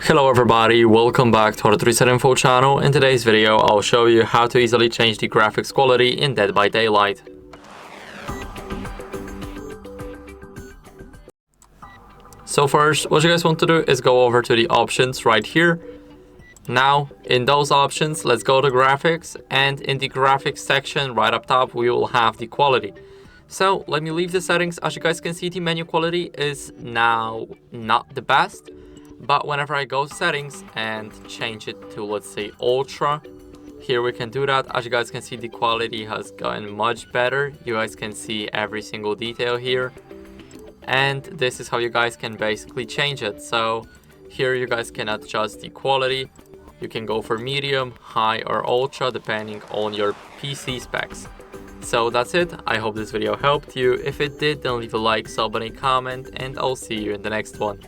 Hello everybody, welcome back to our Reset Info channel. In today's video, I'll show you how to easily change the graphics quality in Dead by Daylight. So first, what you guys want to do is go over to the options right here. Now, in those options, let's go to graphics, and in the graphics section right up top, we will have the quality. So let me leave the settings. As you guys can see, the menu quality is now not the best. But whenever I go settings and change it to, let's say, ultra, here we can do that. As you guys can see, the quality has gotten much better. You guys can see every single detail here. And this is how you guys can basically change it. So here you guys can adjust the quality. You can go for medium, high, or ultra depending on your PC specs. So that's it. I hope this video helped you. If it did, then leave a like, sub, and a comment, and I'll see you in the next one.